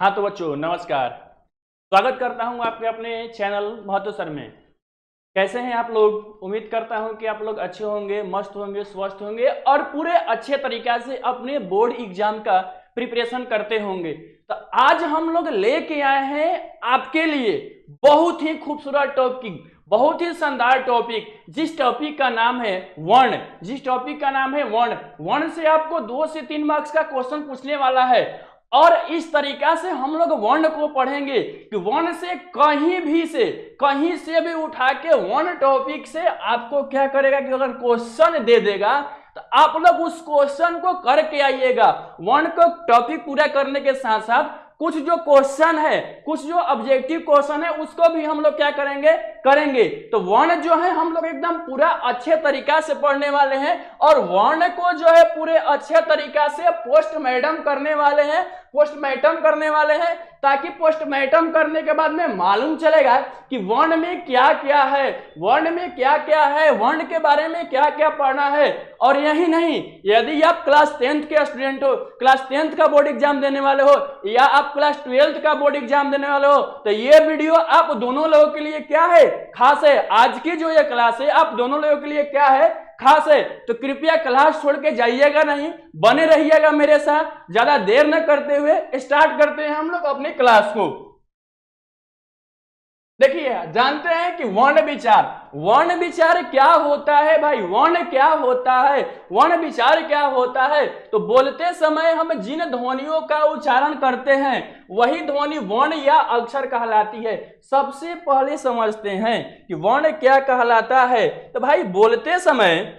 हाँ तो बच्चों नमस्कार। स्वागत करता हूँ आपके अपने चैनल महतो सर में। कैसे हैं आप लोग? उम्मीद करता हूँ कि आप लोग अच्छे होंगे, मस्त होंगे, स्वस्थ होंगे और पूरे अच्छे तरीका से अपने बोर्ड एग्जाम का प्रिपरेशन करते होंगे। तो आज हम लोग लेके आए हैं आपके लिए बहुत ही खूबसूरत टॉपिक, बहुत ही शानदार टॉपिक, जिस टॉपिक का नाम है वर्ण। वर्ण से आपको 2 से 3 मार्क्स का क्वेश्चन पूछने वाला है और इस तरीका से हम लोग वर्ण को पढ़ेंगे कि वर्ण से कहीं से भी उठा के वर्ण टॉपिक से आपको क्या करेगा कि अगर क्वेश्चन दे देगा तो आप लोग उस क्वेश्चन को करके आइएगा। वर्ण को टॉपिक पूरा करने के साथ साथ कुछ जो क्वेश्चन है, कुछ जो ऑब्जेक्टिव क्वेश्चन है, उसको भी हम लोग क्या करेंगे। तो वर्ण जो है हम लोग एकदम पूरा अच्छे तरीका से पढ़ने वाले हैं और वर्ण को जो है पूरे अच्छे तरीका से पोस्टमार्टम करने वाले हैं ताकि पोस्टमार्टम करने के बाद में मालूम चलेगा कि वर्ण में क्या क्या है, वर्ण के बारे में क्या क्या पढ़ना है। और यही नहीं, यदि आप क्लास 10th के स्टूडेंट हो, क्लास 10th का बोर्ड एग्जाम देने वाले हो या आप क्लास 12th का बोर्ड एग्जाम देने वाले हो, तो ये वीडियो आप दोनों लोगों के लिए क्या है, खास है। आज की जो ये क्लास है आप दोनों लोगों के लिए क्या है, खास है। तो कृपया क्लास छोड़ के जाइएगा नहीं, बने रहिएगा मेरे साथ। ज्यादा देर न करते हुए स्टार्ट करते हैं हम लोग अपनी क्लास को। देखिए, जानते हैं कि वर्ण विचार क्या होता है भाई। वर्ण विचार क्या होता है? तो बोलते समय हम जिन ध्वनियों का उच्चारण करते हैं वही ध्वनि वर्ण या अक्षर कहलाती है। सबसे पहले समझते हैं कि वर्ण क्या कहलाता है। तो भाई बोलते समय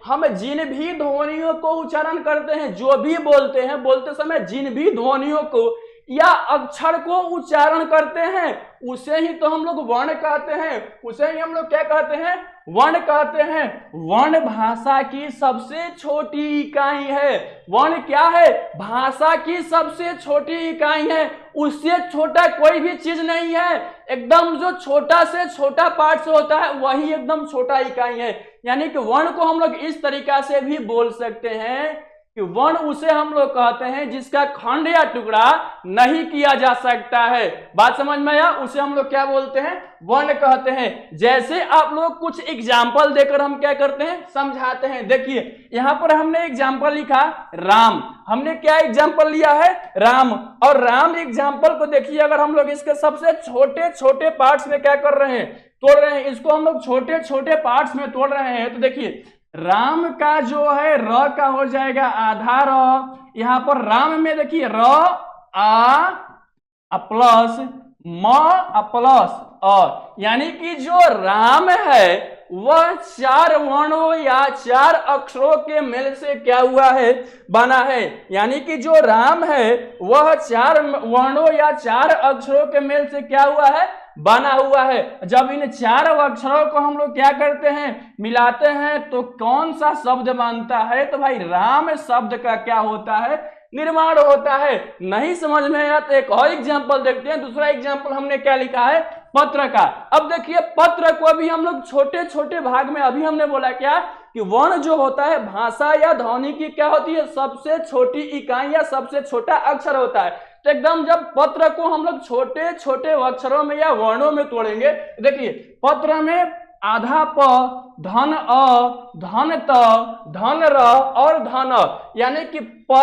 हम जिन भी ध्वनियों को उच्चारण करते हैं, जो भी बोलते हैं, बोलते समय जिन भी ध्वनियों को या अक्षर को उच्चारण करते हैं उसे ही तो हम लोग वर्ण कहते हैं, उसे ही हम लोग क्या कहते हैं, वर्ण कहते हैं। वर्ण भाषा की सबसे छोटी इकाई है। वर्ण क्या है? भाषा की सबसे छोटी इकाई है। उससे छोटा कोई भी चीज नहीं है। एकदम जो छोटा से छोटा पार्ट होता है वही एकदम छोटा इकाई है। यानी कि वर्ण को हम लोग इस तरीका से भी बोल सकते हैं कि वर्ण उसे हम लोग कहते हैं जिसका खंड या टुकड़ा नहीं किया जा सकता है। बात समझ में आया? उसे हम लोग क्या बोलते हैं, वर्ण कहते हैं। जैसे आप लोग कुछ एग्जाम्पल देकर हम क्या करते हैं, समझाते हैं। देखिए यहां पर हमने एग्जाम्पल लिखा राम। हमने क्या एग्जाम्पल लिया है, राम। और राम एग्जाम्पल को देखिए, अगर हम लोग इसके सबसे छोटे छोटे पार्ट्स में क्या कर रहे हैं, तोड़ रहे हैं, इसको हम लोग छोटे छोटे पार्ट्स में तोड़ रहे हैं। तो देखिए राम का जो है र का हो जाएगा आधा र। यहां पर राम में देखिए र आ प्लस म प्लस अ, यानी कि जो राम है वह 4 वर्णों या 4 अक्षरों के मेल से क्या हुआ है, बना है। यानी कि जो राम है वह 4 वर्णों या 4 अक्षरों के मेल से क्या हुआ है, बना हुआ है। जब इन 4 अक्षरों को हम लोग क्या करते हैं, मिलाते हैं, तो कौन सा शब्द बनता है? तो भाई राम शब्द का क्या होता है, निर्माण होता है। नहीं समझ में आया तो एक और एग्जांपल देखते हैं। दूसरा एग्जांपल हमने क्या लिखा है, पत्र का। अब देखिए पत्र को भी हम लोग छोटे छोटे भाग में, अभी हमने बोला क्या कि वर्ण जो होता है भाषा या ध्वनि की क्या होती है, सबसे छोटी इकाई या सबसे छोटा अक्षर होता है। तो एकदम जब पत्र को हम लोग छोटे छोटे अक्षरों में या वर्णों में तोड़ेंगे, देखिए पत्र में आधा प, धन अ, धन त, धन र और धन अ, यानी कि प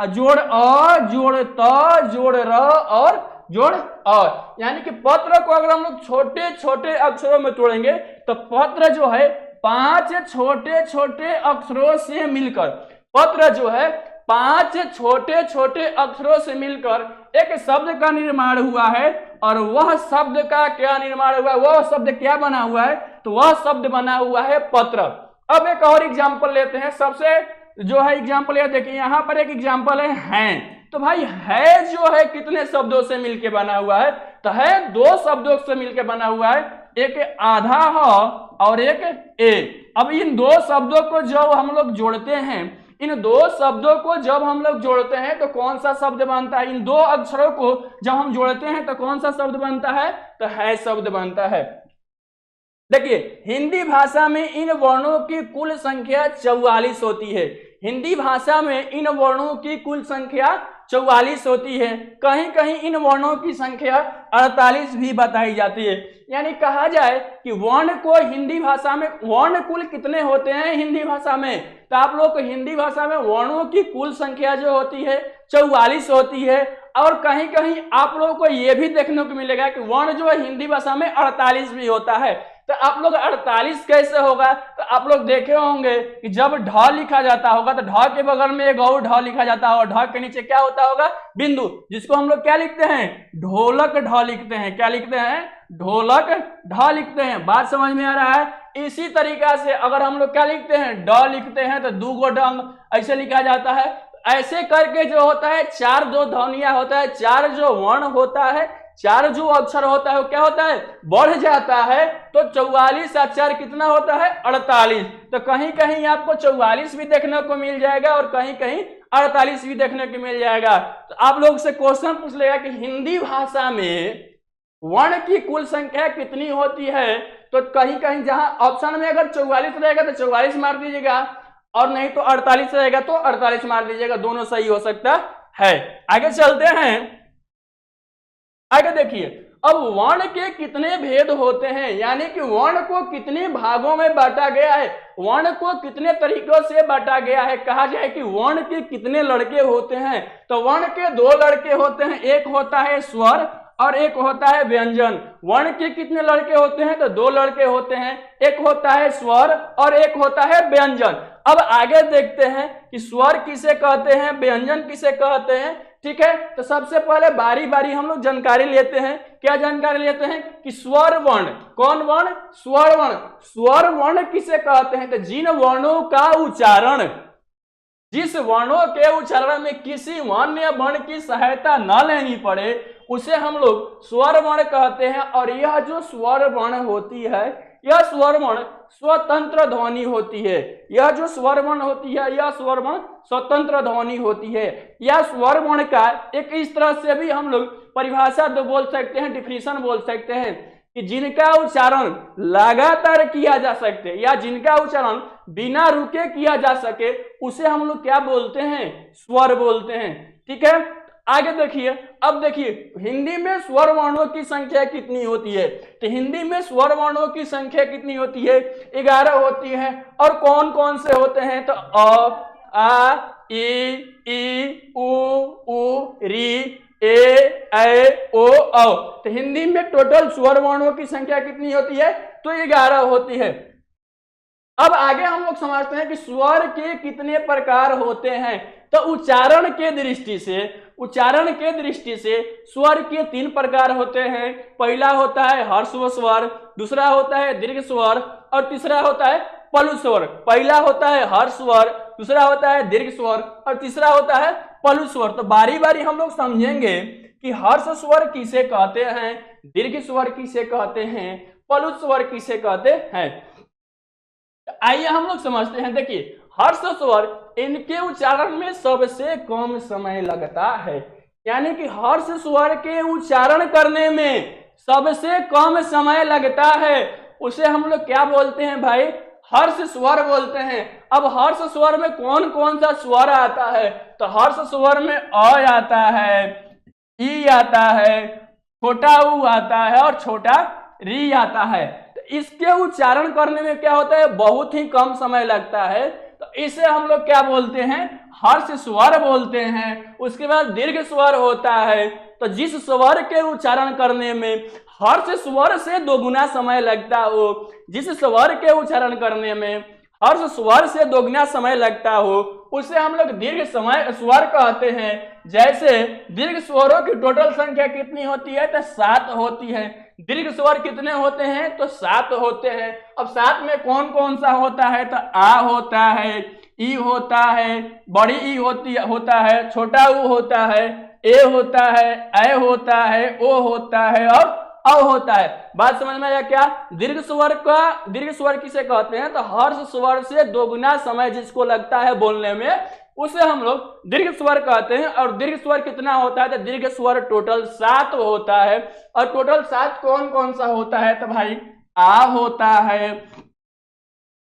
जोड़ अ जोड़ त जोड़ र और जोड़ अ। यानी कि पत्र को अगर हम लोग छोटे छोटे अक्षरों में तोड़ेंगे तो पत्र जो है 5 छोटे छोटे अक्षरों से मिलकर, पत्र जो है 5 छोटे छोटे अक्षरों से मिलकर एक शब्द का निर्माण हुआ है। और वह शब्द का क्या निर्माण हुआ, वह शब्द क्या बना हुआ है, तो वह शब्द बना हुआ है पत्र। अब एक और एग्जांपल लेते हैं। सबसे जो है एग्जांपल ये देखिए, यहां पर एक एग्जांपल है हैं। तो भाई है जो है कितने शब्दों से मिलकर बना हुआ है, तो है 2 शब्दों से मिलकर बना हुआ है, एक आधा ह और एक ए। अब इन 2 शब्दों को जब हम लोग जोड़ते हैं, इन 2 शब्दों को जब हम लोग जोड़ते हैं तो कौन सा शब्द बनता है? इन 2 अक्षरों को जब हम जोड़ते हैं तो कौन सा शब्द बनता है, तो है शब्द बनता है। देखिए हिंदी भाषा में इन वर्णों की कुल संख्या 44 होती है। हिंदी भाषा में इन वर्णों की कुल संख्या 44 होती है, कहीं कहीं इन वर्णों की संख्या 48 भी बताई जाती है। यानी कहा जाए कि वर्ण को हिंदी भाषा में वर्ण कुल कितने होते हैं हिंदी भाषा में, तो आप लोग को हिंदी भाषा में वर्णों की कुल संख्या जो होती है 44 होती है। और कहीं कहीं आप लोगों को यह भी देखने को मिलेगा कि वर्ण जो है हिंदी भाषा में 48 भी होता है। तो आप लोग 48 कैसे होगा, तो आप लोग देखे होंगे कि जब ढ लिखा जाता होगा तो ढ के बगल में एक और ढ लिखा जाता होगा, ढ के नीचे क्या होता होगा, बिंदु, जिसको हम लोग क्या लिखते हैं, ढोलक ढ लिखते हैं। क्या लिखते हैं, ढोलक ढ लिखते हैं। बात समझ में आ रहा है। इसी तरीका से अगर हम लोग क्या लिखते हैं, ड लिखते हैं तो दू गो डंग ऐसे लिखा जाता है। ऐसे करके जो होता है 4 जो ध्वनियां होता है, 4 जो वर्ण होता है, 4 जो अक्षर होता है वो क्या होता है, बढ़ जाता है। तो 44 और 4 कितना होता है, 48। तो कहीं कहीं आपको 44 भी देखने को मिल जाएगा और कहीं कहीं 48 भी देखने को मिल जाएगा। तो आप लोग से क्वेश्चन पूछ लेगा कि हिंदी भाषा में वर्ण की कुल संख्या कितनी होती है, तो कहीं कहीं जहां ऑप्शन में अगर 44 रहेगा तो 44 मार दीजिएगा, और नहीं तो 48 रहेगा तो 48 मार दीजिएगा, दोनों सही हो सकता है। आगे चलते हैं, आगे देखिए। अब वर्ण के कितने भेद होते हैं, यानी कि वर्ण को कितने भागों में बांटा गया है, वर्ण को कितने तरीकों से बांटा गया है। कहा जाए कि वर्ण के कितने लड़के होते हैं, तो वर्ण के 2 लड़के होते हैं, एक होता है स्वर और एक होता है व्यंजन। वर्ण के कितने लड़के होते हैं, तो 2 लड़के होते हैं, एक होता है स्वर और एक होता है व्यंजन। अब आगे देखते हैं कि स्वर किसे कहते हैं, व्यंजन किसे कहते हैं। ठीक है, तो सबसे पहले बारी बारी हम लोग जानकारी लेते हैं। क्या जानकारी लेते हैं कि स्वर वर्ण, कौन वर्ण, स्वर वर्ण। स्वर वर्ण किसे कहते हैं, तो जिन वर्णों का उच्चारण, जिस वर्णों के उच्चारण में किसी अन्य वर्ण की सहायता न लेनी पड़े, उसे हम लोग स्वर वर्ण कहते हैं। और यह जो स्वर वर्ण होती है, यह स्वर वर्ण स्वतंत्र ध्वनि होती है। यह जो स्वर वर्ण होती है, यह स्वर वर्ण स्वतंत्र ध्वनि होती है। यह स्वर वर्ण का एक इस तरह से भी हम लोग परिभाषा तो बोल सकते हैं, डिफिनीशन बोल सकते हैं कि जिनका उच्चारण लगातार किया जा सकते या जिनका उच्चारण बिना रुके किया जा सके, उसे हम लोग क्या बोलते हैं, स्वर बोलते हैं। ठीक है, आगे देखिए। अब देखिए हिंदी में स्वर वर्णों की संख्या कितनी होती है, तो हिंदी में स्वर वर्णों की संख्या कितनी होती है, 11 होती है। और कौन कौन से होते हैं, तो अ, आ, ई, उ, री, ए, ऐ, ओ, औ। तो हिंदी में टोटल स्वर वर्णों की संख्या कितनी होती है, तो 11 होती है। अब आगे हम लोग समझते हैं कि स्वर के कितने प्रकार होते हैं। तो उच्चारण के दृष्टि से स्वर के 3 प्रकार होते हैं। पहला होता है हर्स्व स्वर, दूसरा होता है दीर्घ स्वर और तीसरा होता है पलु स्वर। पहला होता है हर्ष स्वर, दूसरा होता है दीर्घ स्वर और तीसरा होता है पलु स्वर। तो बारी बारी हम लोग समझेंगे कि हर्ष स्वर किसे कहते हैं, दीर्घ स्वर किसे कहते हैं, पलु स्वर किसे कहते हैं। आइए हम लोग समझते हैं। देखिए हर्ष स्वर, इनके उच्चारण में सबसे कम समय लगता है, यानी कि हर्ष स्वर के उच्चारण करने में सबसे कम समय लगता है, उसे हम लोग क्या बोलते हैं भाई, हर्ष स्वर बोलते हैं। अब हर्ष स्वर में कौन कौन सा स्वर आता है, तो हर्ष स्वर में अ आता है, ई आता है, छोटा ऊ आता है और छोटा री आता है। तो इसके उच्चारण करने में क्या होता है, बहुत ही कम समय लगता है, तो इसे हम लोग क्या बोलते हैं, हर्ष स्वर बोलते हैं। उसके बाद दीर्घ स्वर होता है, तो जिस स्वर के उच्चारण करने में हर्ष स्वर से 2 गुना समय लगता हो, जिस स्वर के उच्चारण करने में हर्ष स्वर से 2 गुना समय लगता हो, उसे हम लोग दीर्घ समय स्वर कहते हैं। जैसे दीर्घ स्वरों की टोटल संख्या कितनी होती है, तो 7 होती है। दीर्घ स्वर कितने होते हैं, तो 7 होते हैं। अब 7 में कौन कौन सा होता है, तो आ होता है, ई होता है, बड़ी ई होता है, छोटा ऊ होता है, ए होता है, ऐ होता है, ओ होता है और औ होता है। बात समझ में आया क्या। दीर्घ स्वर किसे कहते हैं, तो हर्ष स्वर से 2 गुना समय जिसको लगता है बोलने में, उसे हम लोग दीर्घ स्वर कहते हैं। और दीर्घ स्वर कितना होता है, तो दीर्घ स्वर टोटल 7 होता है। और टोटल 7 कौन कौन सा होता है, तो भाई आ होता है,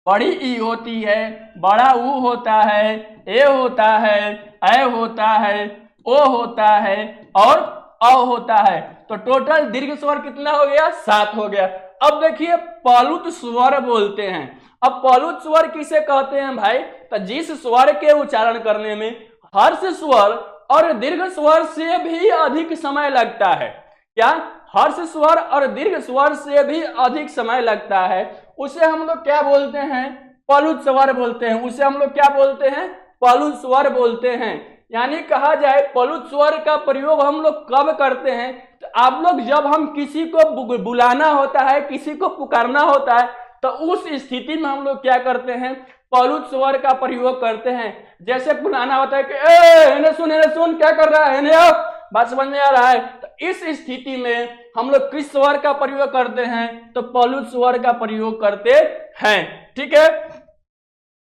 बड़ी ई होती है, बड़ा ऊ होता है, ए होता है, ऐ होता है, ओ होता है और अ होता है। तो टोटल दीर्घ स्वर कितना हो गया? 7 हो गया। अब देखिए पलुत स्वर बोलते हैं। अब पलुत स्वर किसे कहते हैं भाई? तो जिस स्वर के उच्चारण करने में हर्ष स्वर और दीर्घ स्वर से भी अधिक समय लगता है। क्या? हर्ष स्वर और दीर्घ स्वर से भी अधिक समय लगता है, उसे हम लोग क्या बोलते हैं? पलुत स्वर बोलते हैं। उसे हम लोग क्या बोलते हैं? पलुत स्वर बोलते हैं। यानी कहा जाए पलुत स्वर का प्रयोग हम लोग कब करते हैं? तो आप लोग जब हम किसी को बुलाना होता है, किसी को पुकारना होता है, तो उस स्थिति में हम लोग क्या करते हैं? पलुत स्वर का प्रयोग करते हैं। जैसे बुलाना होता है कि ए सुन, क्या कर रहा है, आओ, बात समझ में आ रहा है? तो इस स्थिति में हम लोग किस स्वर का प्रयोग करते हैं? तो पलुत स्वर का प्रयोग करते हैं। ठीक है।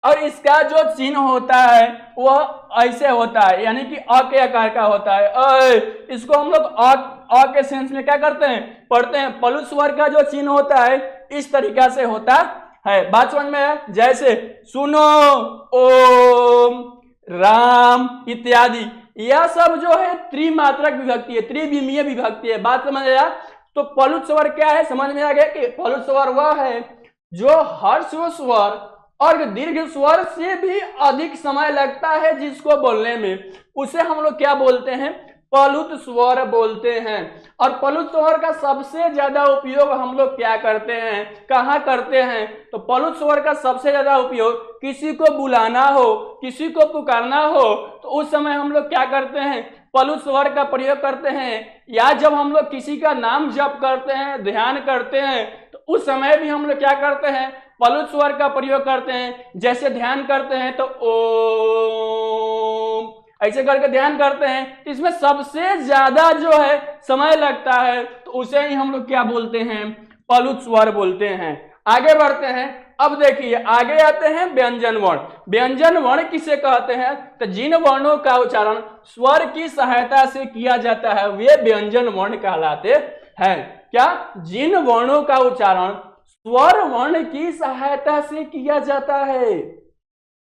और इसका जो चिन्ह होता है वह ऐसे होता है, यानी कि अ के आकार का होता है। इसको हम लोग अ के सेंस में क्या करते हैं? पढ़ते हैं। पलुत स्वर का जो चिन्ह होता है इस तरीका से होता है। बात समझ में है? जैसे सुनो, ओम, राम इत्यादि, यह सब जो है त्रिमात्रक विभक्ति है, त्रिविमीय विभक्ति है। बात समझ आया? तो पलुत स्वर क्या है? समझ में आ गया कि पलुत स्वर वह है जो ह्रस्व स्वर और दीर्घ स्वर से भी अधिक समय लगता है जिसको बोलने में, उसे हम लोग क्या बोलते हैं? पलुत स्वर बोलते हैं। और पलुत स्वर का सबसे ज्यादा उपयोग हम लोग क्या करते हैं? कहाँ करते हैं? तो पलुत स्वर का सबसे ज्यादा उपयोग किसी को बुलाना हो, किसी को पुकारना हो, तो उस समय हम लोग क्या करते हैं? पलुत स्वर का प्रयोग करते हैं। या जब हम लोग किसी का नाम जप करते हैं, ध्यान करते हैं, तो उस समय भी हम लोग क्या करते हैं? पलुत स्वर का प्रयोग करते हैं। जैसे ध्यान करते हैं तो ओम ऐसे करके ध्यान करते हैं, तो इसमें सबसे ज्यादा जो है समय लगता है, तो उसे ही हम लोग क्या बोलते हैं? पलुत स्वर बोलते हैं। आगे बढ़ते हैं। अब देखिए आगे आते हैं व्यंजन वर्ण। व्यंजन वर्ण किसे कहते हैं? तो जिन वर्णों का उच्चारण स्वर की सहायता से किया जाता है वे व्यंजन वर्ण कहलाते हैं। क्या? जिन वर्णों का उच्चारण स्वर वर्ण की सहायता से किया जाता है।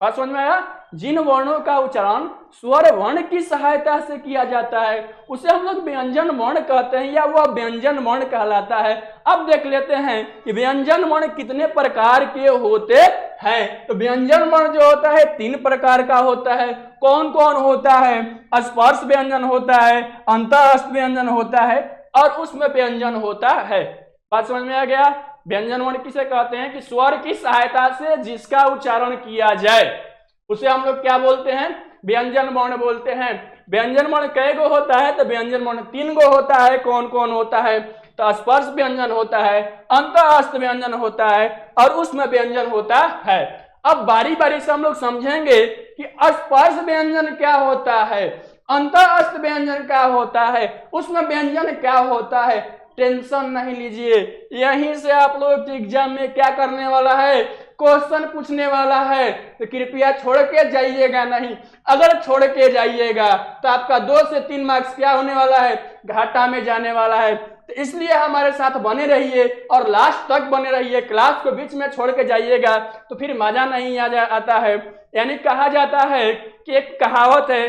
बात समझ में आया? जिन वर्णों का उच्चारण स्वर वर्ण की सहायता से किया जाता है उसे हम लोग व्यंजन वर्ण कहते हैं, या वह व्यंजन वर्ण कहलाता है। अब देख लेते हैं कि व्यंजन वर्ण कितने प्रकार के होते हैं। तो व्यंजन वर्ण जो होता है 3 प्रकार का होता है। कौन कौन होता है? स्पर्श व्यंजन होता है, अंतःस्थ व्यंजन होता है और उसमें व्यंजन होता है। बात समझ में आ गया? व्यंजन वर्ण किसे कहते हैं? कि स्वर की सहायता से जिसका उच्चारण किया जाए उसे हम लोग क्या बोलते हैं? व्यंजन वर्ण बोलते हैं। व्यंजन वर्ण कई गो होता है? तो व्यंजन वर्ण 3 गो होता है। कौन कौन होता है? तो स्पर्श व्यंजन होता है, अंतःस्थ व्यंजन होता है और उसमें व्यंजन होता है। अब बारी बारी से हम लोग समझेंगे कि स्पर्श व्यंजन क्या होता है, अंतःस्थ व्यंजन क्या होता है, उसमें व्यंजन क्या होता है। टेंशन नहीं लीजिए, यहीं से आप लोग के एग्जाम में क्या करने वाला है? क्वेश्चन पूछने वाला है। तो कृपया छोड़ के जाइएगा नहीं। अगर छोड़ के जाइएगा तो आपका 2 से 3 मार्क्स क्या होने वाला है? घाटा में जाने वाला है। तो इसलिए हमारे साथ बने रहिए और लास्ट तक बने रहिए। क्लास को बीच में छोड़ के जाइएगा तो फिर मजा नहीं आता है। यानी कहा जाता है कि एक कहावत है,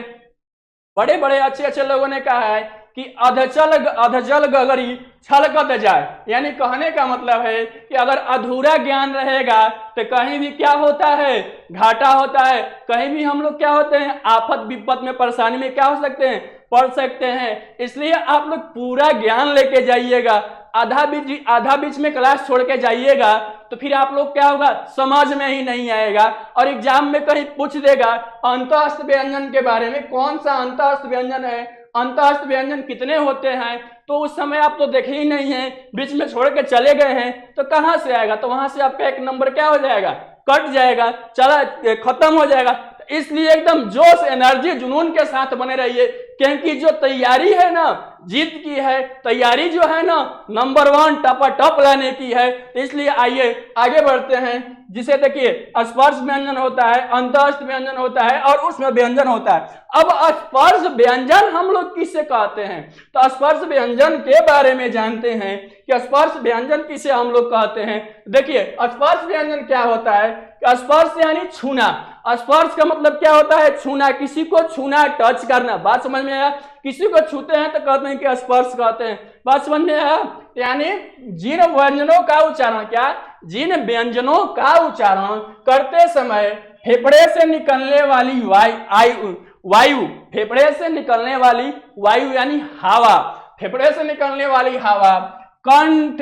बड़े बड़े अच्छे अच्छे लोगों ने कहा है कि अधजल गगरी छलकत जाए। यानी कहने का मतलब है कि अगर अधूरा ज्ञान रहेगा तो कहीं भी क्या होता है? घाटा होता है। कहीं भी हम लोग क्या होते हैं? आफत विपत में, परेशानी में क्या हो सकते हैं? पढ़ सकते हैं। इसलिए आप लोग पूरा ज्ञान लेके जाइएगा। आधा बीच में क्लास छोड़ के जाइएगा तो फिर आप लोग क्या होगा? समझ में ही नहीं आएगा और एग्जाम में कहीं पूछ देगा अंतःस्थ व्यंजन के बारे में, कौन सा अंतःस्थ व्यंजन है, अंतःस्थ व्यंजन कितने होते हैं, तो उस समय आप तो देखे ही नहीं है, बीच में छोड़ के चले गए हैं, तो कहां से आएगा? तो वहां से आपका 1 नंबर क्या हो जाएगा? कट जाएगा, चला खत्म हो जाएगा। इसलिए एकदम जोश, एनर्जी, जुनून के साथ बने रहिए। क्योंकि जो तैयारी है ना जीत की है, तैयारी जो है ना नंबर 1 टप लाने की है। तो इसलिए आइए आगे बढ़ते हैं, जिसे देखिए स्पर्श व्यंजन होता है, अंतस्थ व्यंजन होता है और उसमें व्यंजन होता है। अब स्पर्श व्यंजन हम लोग किसे कहते हैं, तो स्पर्श व्यंजन के बारे में जानते हैं कि स्पर्श व्यंजन किसे हम लोग कहते हैं। देखिए स्पर्श व्यंजन क्या होता है, स्पर्श यानी छूना। स्पर्श का मतलब क्या होता है, छूना, किसी को छूना, टच करना। बात समझ में आया, किसी को छूते हैं तो कहते हैं कि स्पर्श कहते हैं। बात समझ में आया, यानी जिन व्यंजनों का उच्चारण, क्या, जिन व्यंजनों का उच्चारण करते समय फेफड़े से निकलने वाली वायु, फेफड़े से निकलने वाली वायु यानी हवा, फेफड़े से निकलने वाली हवा कंठ,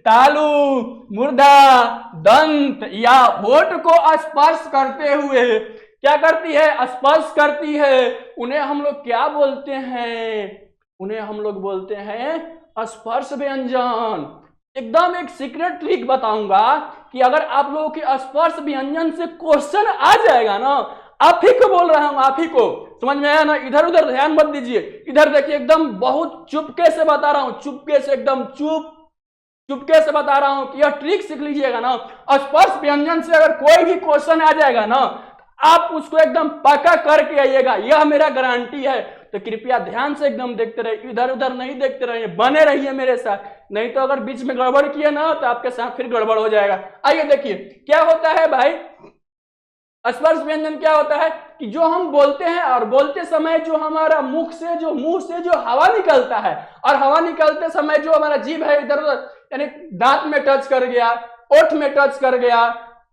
तालु, मूर्धा, दंत या होठ को स्पर्श करते हुए क्या करती है, स्पर्श करती है, उन्हें हम लोग क्या बोलते हैं, उन्हें हम लोग बोलते हैं स्पर्श व्यंजन। एकदम एक सीक्रेट ट्रिक बताऊंगा कि अगर आप लोगों के स्पर्श व्यंजन से क्वेश्चन आ जाएगा ना, आप ही को बोल रहा हूं, आप ही को, समझ में आया ना, इधर उधर ध्यान मत दीजिए, इधर देखिए, एकदम बहुत चुपके से बता रहा हूं, चुपके से, एकदम चुपके से बता रहा हूं कि यह ट्रिक सीख लीजिएगा ना। स्पर्श व्यंजन से अगर कोई भी क्वेश्चन आ जाएगा ना, आप उसको एकदम पक्का करके आइएगा, यह मेरा गारंटी है। तो कृपया ध्यान से एकदम देखते रहिए, इधर उधर नहीं देखते रहिए, बने रहिए मेरे साथ, नहीं तो अगर बीच में गड़बड़ किए ना तो आपके साथ फिर गड़बड़ हो जाएगा। आइए देखिए क्या होता है भाई, स्पर्श व्यंजन क्या होता है कि जो हम बोलते हैं और बोलते समय जो हमारा मुंह से जो हवा निकलता है, और हवा निकलते समय जो हमारा जीभ है इधर उधर, यानी दांत में टच कर गया, ओठ में टच कर गया,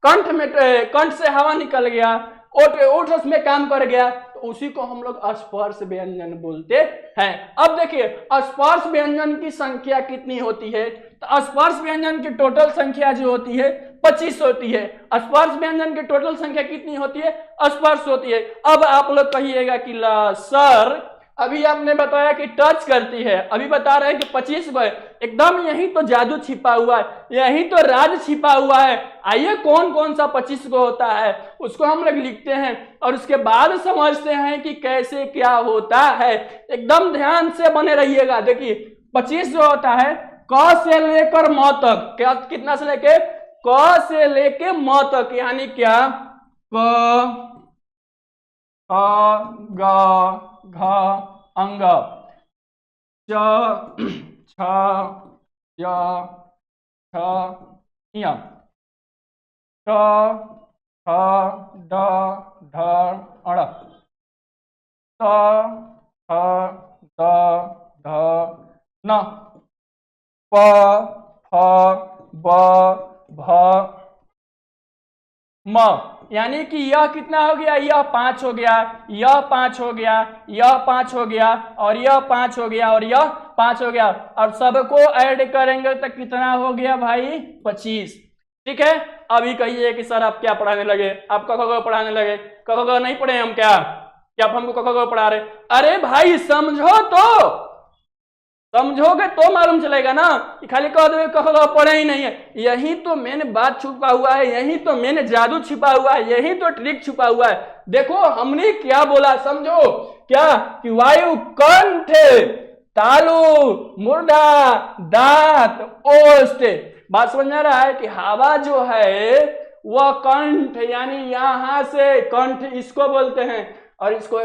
कंठ से हवा निकल गया, ओठ उसमें काम कर गया, तो उसी को हम लोग स्पर्श व्यंजन बोलते हैं। अब देखिए स्पर्श व्यंजन की संख्या कितनी होती है, तो स्पर्श व्यंजन की टोटल संख्या जो होती है 25 होती है। स्पर्श व्यंजन की टोटल संख्या कितनी होती है, स्पर्श होती है। अब आप लोग कहिएगा कि ला सर अभी आपने बताया कि टच करती है, अभी बता रहे हैं कि 25 को है, एकदम यही तो जादू छिपा हुआ है, यही तो राज छिपा हुआ है। आइए कौन कौन सा 25 को होता है उसको हम लोग लिखते हैं और उसके बाद समझते हैं कि कैसे क्या होता है। एकदम ध्यान से बने रहिएगा। देखिए 25 जो होता है क से लेकर म तक, क्या, कितना से लेके, क से लेके म तक, यानी क्या, क, ग, घ, अंग, च, छ, य, छ, य, ट, ठ, ड, ढ, अड़, त, थ, द, ध, न, प, फ, ब, भ, म, यानी कि यह कितना हो गया, यह 5 हो गया, यह 5 हो गया, यह 5 हो गया, और यह 5 हो गया, और यह 5 हो गया, और सबको ऐड करेंगे तो कितना हो गया भाई, 25। ठीक है, अभी कहिए कि सर आप क्या पढ़ाने लगे, आप क ख ग पढ़ाने लगे, क ख ग नहीं पढ़े हम, क्या आप हमको क ख ग पढ़ा रहे? अरे भाई समझो तो, समझोगे तो मालूम चलेगा ना, कि खाली कह दो क ख ग पढ़े ही नहीं है। यही तो मेन बात छुपा हुआ है, यही तो मेन जादू छिपा हुआ है, यही तो ट्रिक छुपा हुआ है। देखो हमने क्या बोला, समझो क्या, कि वायु कंठ, तालु, मूर्धा, दांत, ओष्ठ। बात समझ में आ रहा है कि हवा जो है वह कंठ, यानी यहां से कंठ इसको बोलते हैं, और इसको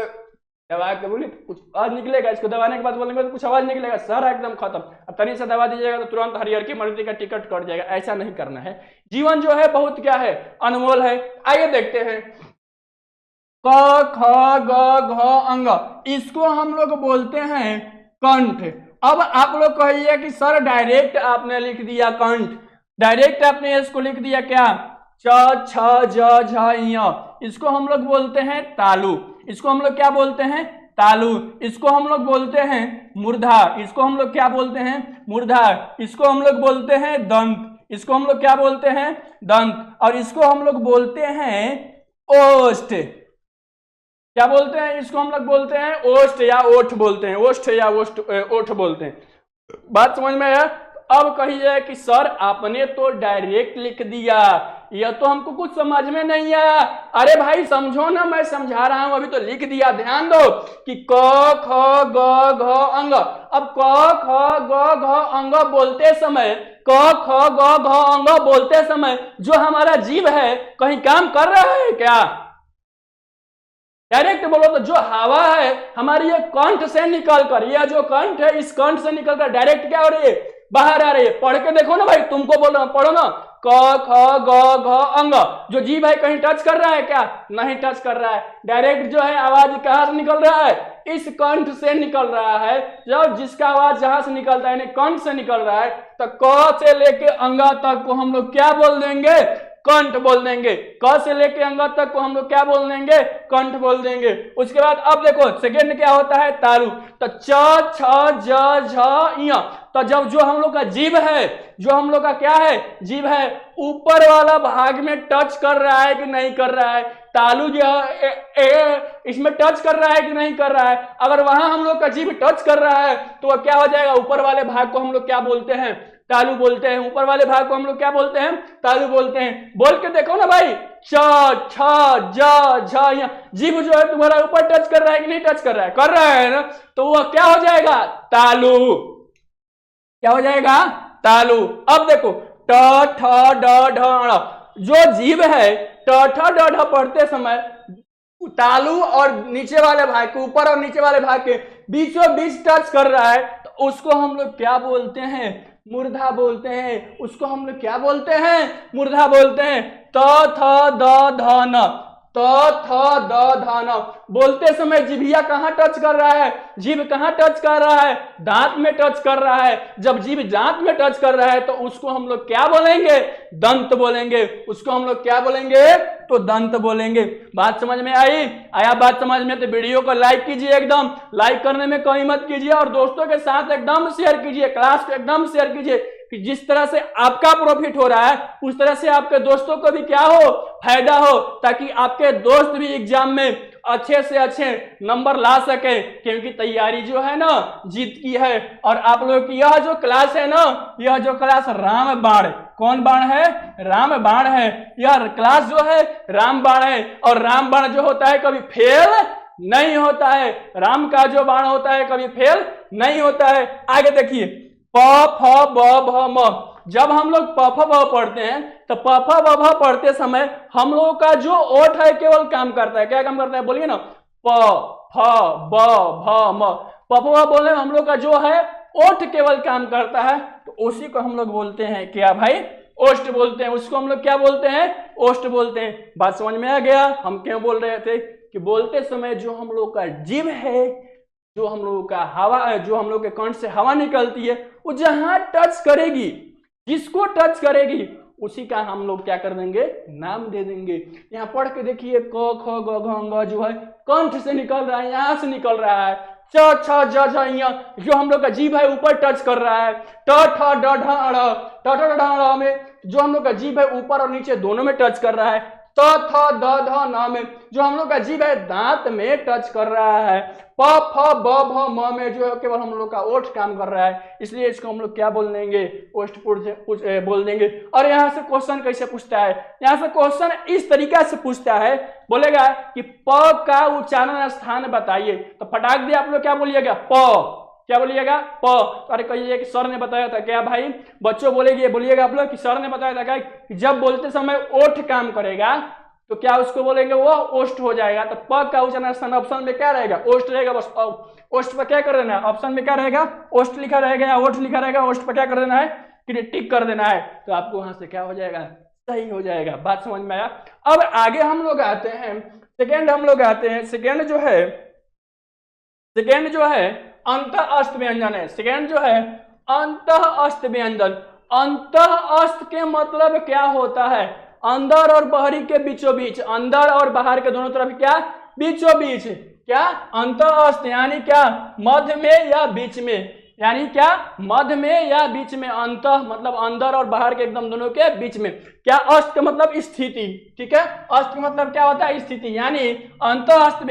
दबा के बोली कुछ आवाज निकलेगा, इसको दबाने के बाद बोलेंगे तो कुछ आवाज निकलेगा, सर एकदम खत्म। अब तनी से दबा दीजिएगा तो तुरंत हरिहर की मर्जी का टिकट कट जाएगा। ऐसा नहीं करना है, जीवन जो है बहुत क्या है, अनमोल है। आइए देखते हैं, क, ख, ग, घ, अंग, इसको हम लोग बोलते हैं कंठ। अब आप लोग कहिए कि सर डायरेक्ट आपने लिख दिया कंठ, डायरेक्ट आपने इसको लिख दिया क्या, च, छ, ज, झ, य, इसको हम लोग बोलते हैं तालु, इसको हम लोग क्या बोलते हैं, तालु, इसको हम लोग बोलते हैं मूर्धा, इसको हम लोग क्या बोलते हैं, मूर्धा, इसको हम लोग बोलते हैं दंत, इसको हम लोग क्या बोलते हैं, दंत, और इसको हम लोग बोलते हैं ओष्ठ। क्या बोलते हैं, इसको हम लोग बोलते हैं ओष्ठ या ओठ बोलते हैं, ओष्ठ या ओठ बोलते हैं। बात समझ में आया? अब कहिए कि सर आपने तो डायरेक्ट लिख दिया, यह तो हमको कुछ समझ में नहीं आया। अरे भाई समझो ना, मैं समझा रहा हूं, अभी तो लिख दिया। ध्यान दो कि क ख ग घ अंग। अब क ख ग घ अंग बोलते समय, क ख ग घ अंग बोलते समय जो हमारा जीव है कहीं काम कर रहा है क्या? डायरेक्ट बोलो तो जो हवा है हमारी ये कंठ से निकल कर, यह जो कंठ है इस कंठ से निकल कर डायरेक्ट क्या हो रही है? बाहर आ रही है। पढ़ के देखो ना भाई, तुमको बोल रहा हूं, पढ़ो ना। क ख ग घ अंग, जो जीव है कहीं टच कर रहा है क्या? नहीं टच कर रहा है। डायरेक्ट जो है आवाज कहां से निकल रहा है? इस कंठ से निकल रहा है। जब जिसका आवाज जहां से निकलता है यानी कंठ से निकल रहा है, तो क से लेके अंग तक को हम लोग क्या बोल देंगे? कंठ बोल देंगे। क से लेके अंग तक को हम लोग क्या बोल देंगे? कंठ बोल देंगे। उसके बाद अब देखो सेकेंड क्या होता है? तालु। तो च छ ज झ य, तो जब जो हम लोग का जीव है, जो हम लोग का क्या है? जीव है, ऊपर वाला भाग में टच कर रहा है कि नहीं कर रहा है? तालु जो इसमें टच कर रहा है कि नहीं कर रहा है? अगर वहां हम लोग का जीव टच कर रहा है तो वह क्या हो जाएगा? ऊपर वाले भाग को हम लोग क्या बोलते हैं? तालु बोलते हैं। ऊपर वाले भाग को हम लोग क्या बोलते हैं? तालु बोलते हैं। बोल के देखो ना भाई, च छ ज झ य, जीव जो है तुम्हारा ऊपर टच कर रहा है कि नहीं टच कर रहा है? कर रहा है ना, तो वह क्या हो जाएगा? तालु। क्या हो जाएगा? तालु। अब देखो ट ठ ड ढ ण, जो जीव है ट ठ ड ढ पढ़ते समय तालु और नीचे वाले भाग के, ऊपर और नीचे वाले भाग के बीचों बीच टच कर रहा है, तो उसको हम लोग क्या बोलते हैं? मूर्धा बोलते हैं। उसको हम लोग क्या बोलते हैं? मूर्धा बोलते हैं। त थ द ध न, त थ द ध न बोलते समय जिभिया कहां टच कर रहा है? जीभ कहां टच कर रहा है? दांत में टच कर रहा है। जब जीभ दांत में टच कर रहा है तो उसको हम लोग क्या बोलेंगे? दंत बोलेंगे। उसको हम लोग क्या बोलेंगे? तो दंत बोलेंगे। बात समझ में आई? आया बात समझ में? तो वीडियो को लाइक कीजिए, एकदम लाइक करने में कमी मत कीजिए, और दोस्तों के साथ एकदम शेयर कीजिए, क्लास को एकदम शेयर कीजिए, कि जिस तरह से आपका प्रॉफिट हो रहा है उस तरह से आपके दोस्तों को भी क्या हो? फायदा हो, ताकि आपके दोस्त भी एग्जाम में अच्छे से अच्छे नंबर ला सके। क्योंकि तैयारी जो है ना जीत की है। और आप लोगों की यह जो क्लास है ना, यह जो क्लास रामबाण, कौन बाण है? रामबाण है। यह क्लास जो है रामबाण है, और रामबाण जो होता है कभी फेल नहीं होता है। राम का जो बाण होता है कभी फेल नहीं होता है। आगे देखिए, प फ ब भ म, जब हम लोग प फ ब पढ़ते हैं तो प फ ब भ पढ़ते समय हम लोगों का जो ओठ है केवल काम करता है। क्या काम करता है? बोलिए ना। प फ ब भ म, प फ ब बोलने में हम लोग का जो है ओठ केवल काम करता है, तो उसी को हम लोग बोलते हैं क्या भाई? ओष्ठ बोलते हैं। उसको हम लोग क्या बोलते हैं? ओष्ठ बोलते हैं। बात समझ में आ गया? हम क्यों बोल रहे थे कि बोलते समय जो हम लोग का जीव है, जो हम लोगों का हवा, जो हम लोग के कंठ से हवा निकलती है, वो जहां टच करेगी, जिसको टच करेगी उसी का हम लोग क्या कर देंगे? नाम दे देंगे। यहाँ पढ़ के देखिए, क ख ग घ अंग जो है कंठ से निकल रहा है, यहां से निकल रहा है। च छ ज झ य, जो हम लोग का जीभ है ऊपर टच कर रहा है। ट ठ ड ढ ण, ट ठ ड ढ ण में जो हम लोग का जीभ है ऊपर और नीचे दोनों में टच कर रहा है। त थ द ध न में जो हम लोग का जीभ है दांत में टच कर रहा है। प फ ब भ म में जो है केवल हम लोग का ओठ काम कर रहा है, इसलिए इसको हम लोग क्या बोल देंगे? ओष्ठपुट बोल देंगे। और यहाँ से क्वेश्चन कैसे पूछता है? यहाँ से क्वेश्चन इस तरीका से पूछता है, बोलेगा कि प का उच्चारण स्थान बताइए। तो फटाक दे आप लोग क्या बोलिएगा? प। क्या बोलिएगा? प। अरे कहिए कि सर ने बताया था क्या भाई? बच्चों बोलिएगा आप लोग कि सर ने बताया था क्या कि जब बोलते समय ओठ काम करेगा तो क्या उसको बोलेंगे? वो ओष्ठ हो जाएगा। तो प का उच्चारण स्थान ऑप्शन में क्या रहेगा? ओष्ठ रहेगा। बस ओष्ठ पर क्या कर देना है? ऑप्शन में क्या रहेगा? ओष्ठ लिखा रहेगा या ओठ लिखा रहेगा, ओष्ठ पर क्या कर देना है? कि टिक कर देना है। तो आपको वहां से क्या हो जाएगा? सही हो जाएगा। बात समझ में आया? अब आगे हम लोग आते हैं सेकेंड, हम लोग आते हैं सेकेंड जो है अंत अस्त व्यंजन है। सेकेंड जो है अंत अस्त व्यंजन। अंत अस्त के मतलब क्या होता है? अंदर और बाहरी के बीचों बीच, अंदर और बाहर के दोनों तरफ क्या? बीचों बीच। क्या? अंत अस्त यानी क्या? मध्य में या बीच में, यानी क्या? मध्य में या बीच में। अंत मतलब अंदर और बाहर के एकदम दोनों के बीच में। क्या? अस्त का मतलब स्थिति। ठीक है, अस्त का मतलब क्या होता है? स्थिति। यानी अंत अस्त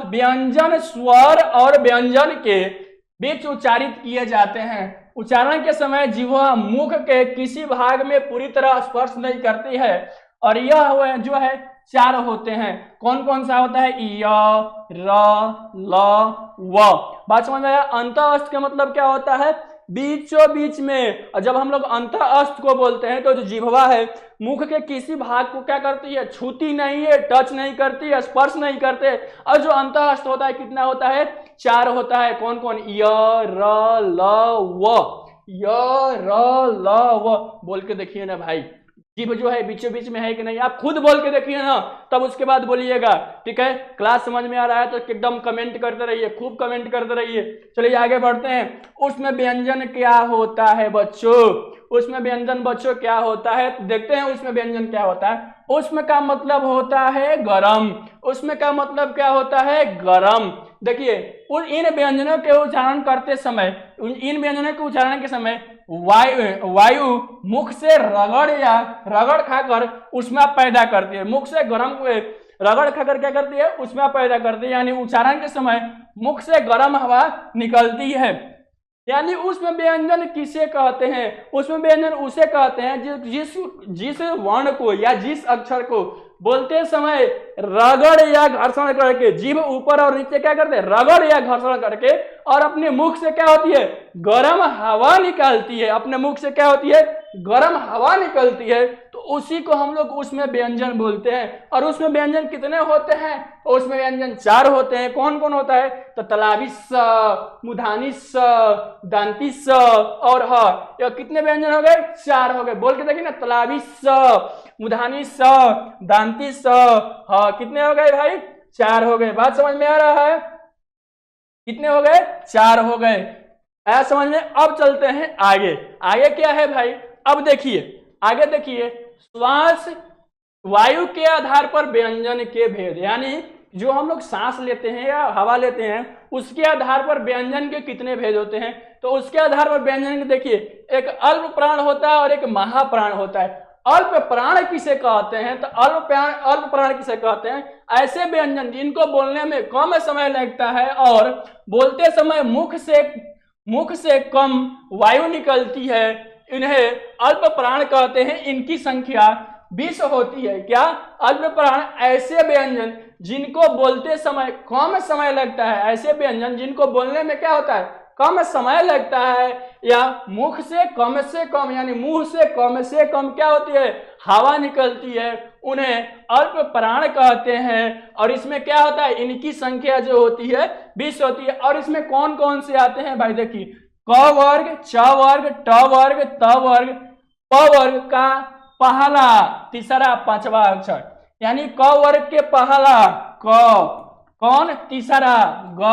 व्यंजन स्वर और व्यंजन के बीच उच्चारित किए जाते हैं। उच्चारण के समय जिह्वा मुख के किसी भाग में पूरी तरह स्पर्श नहीं करती है, और यह जो है 4 होते हैं। कौन कौन सा होता है? य, र, ल, व। बात समझ में आया? अंतःअस्त का मतलब क्या होता है? बीचों बीच में। और जब हम लोग अंतःअस्त को बोलते हैं तो जो जिह्वा है मुख के किसी भाग को क्या करती है? छूती नहीं है, टच नहीं करती है, स्पर्श नहीं करते। और जो अंतःअस्त होता है कितना होता है? 4 होता है। कौन कौन? य, र, ल, व। य, र, ल, व। बोल के देखिए ना भाई, जीभ जो है बीचों बीच में है कि नहीं, आप खुद बोल के देखिए ना, तब उसके बाद बोलिएगा। ठीक है, क्लास समझ में आ रहा है तो एकदम कमेंट करते रहिए, खूब कमेंट करते रहिए। चलिए आगे बढ़ते हैं। उसमें व्यंजन क्या होता है बच्चों? उसमें व्यंजन बच्चों क्या होता है? देखते हैं उसमें व्यंजन क्या होता है। उसमें का मतलब होता है गरम। उसमें का मतलब क्या होता है? गरम। देखिए इन व्यंजनों के उच्चारण करते समय, इन व्यंजनों के उच्चारण के समय वायु मुख से रगड़ खाकर ऊष्मा पैदा करती है। मुख से गर्म रगड़ खाकर क्या करती है? ऊष्मा पैदा करती है। यानी उच्चारण के समय मुख से गर्म हवा निकलती है। यानी उसमें व्यंजन किसे कहते हैं? उसमें व्यंजन उसे कहते हैं जिस वर्ण को या जिस अक्षर को बोलते समय रगड़ या घर्षण करके, जीभ ऊपर और नीचे क्या करते हैं? रगड़ या घर्षण करके, और अपने मुख से क्या होती है? गर्म हवा निकालती है। अपने मुख से क्या होती है? गर्म हवा निकलती है। तो उसी को हम लोग उसमें व्यंजन बोलते हैं। और उसमें व्यंजन कितने होते हैं? तो उसमें व्यंजन 4 होते हैं। कौन कौन होता है? तो तलावी स, मूर्धनी स, दंती स और ह। यह कितने व्यंजन हो गए? 4 हो गए। बोल के देखिए ना, तलावी स, मूर्धनी स, दंती स, ह। कितने हो गए भाई? 4 हो गए। बात समझ में आ रहा है? कितने हो गए? 4 हो गए। आया समझ में? अब चलते हैं आगे। आगे क्या है भाई? अब देखिए, आगे देखिए, श्वास वायु के आधार पर व्यंजन के भेद। यानी जो हम लोग सांस लेते हैं या हवा लेते हैं, उसके आधार पर व्यंजन के कितने भेद होते हैं। तो उसके आधार पर व्यंजन के देखिए, एक अल्प प्राण होता है और एक महाप्राण होता है। अल्प प्राण किसे कहते हैं? तो अल्प प्राण किसे कहते हैं? ऐसे व्यंजन जिनको बोलने में कम समय लगता है और बोलते समय मुख से कम वायु निकलती है, इन्हें अल्प प्राण कहते हैं। इनकी संख्या 20 होती है। क्या? अल्प प्राण ऐसे व्यंजन जिनको बोलते समय कम समय लगता है, ऐसे व्यंजन जिनको बोलने में क्या होता है? कम समय लगता है, या मुख से कम यानी मुंह से कम क्या होती है? हवा निकलती है, उन्हें अल्प प्राण कहते हैं। और इसमें क्या होता है? इनकी संख्या जो होती है 20 होती है। और इसमें कौन कौन से आते हैं भाई? देखिए, क वर्ग, च वर्ग, ट वर्ग, त वर्ग, प वर्ग का पहला, तीसरा, पांचवा अक्षर। यानी क वर्ग के पहला क, कौन? तीसरा ग,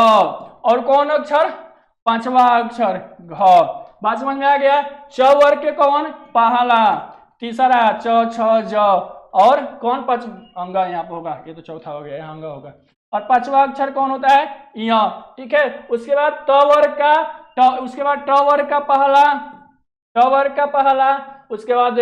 और कौन अक्षर? पांचवा अक्षर घ। बात समझ में आ गया? च वर्ग के कौन? पहला, तीसरा च, छ, ज, और कौन? अंगा यहाँ पे होगा, ये तो चौथा हो गया, यहाँ अंगा होगा। और पांचवा अक्षर कौन होता है? य। ठीक है, उसके बाद त वर्ग का उसके बाद ट वर्ग का पहला, उसके बाद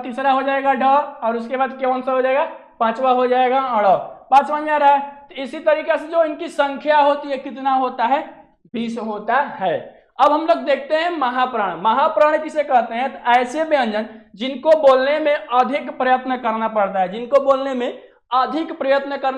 तीसरा, हो जाएगा ढ, और उसके बाद कौन सा हो जाएगा? पांचवा हो जाएगा अड़। बात समझ में आ रहा है? तो इसी तरीके से जो इनकी संख्या होती है कितना होता है? 20 होता है। अब हम लोग देखते हैं महाप्राण। महाप्राण किसे कहते हैं? तो ऐसे व्यंजन जिनको बोलने में अधिक प्रयत्न करना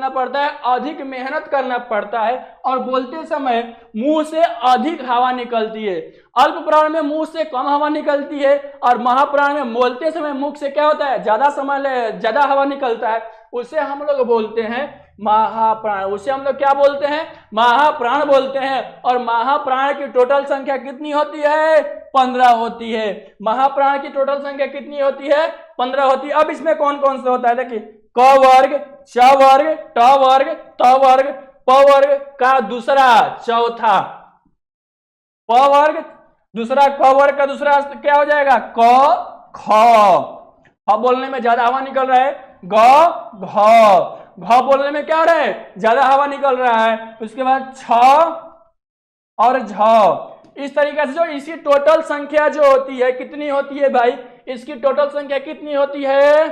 पड़ता है, अधिक मेहनत करना पड़ता है, और बोलते समय मुंह से अधिक हवा निकलती है। अल्प प्राण में मुंह से कम हवा निकलती है, और महाप्राण में बोलते समय मुख से क्या होता है? ज्यादा हवा निकलता है। उसे हम लोग बोलते हैं महाप्राण। उसे हम लोग क्या बोलते हैं? महाप्राण बोलते हैं। और महाप्राण की टोटल संख्या कितनी होती है? 15 होती है। महाप्राण की टोटल संख्या कितनी होती है? 15 होती है। अब इसमें कौन कौन सा होता है? देखिए, क वर्ग, च वर्ग, ट वर्ग, त वर्ग, प वर्ग का दूसरा, चौथा, प वर्ग दूसरा, क वर्ग का दूसरा क्या हो जाएगा? क, ख। बोलने में ज्यादा हवा निकल रहा है। ग, घ बोलने में क्या हो रहा है? ज्यादा हवा निकल रहा है। उसके बाद छ और झ। इस तरीके से जो इसकी टोटल संख्या जो होती है कितनी होती है भाई? इसकी टोटल संख्या कितनी होती है?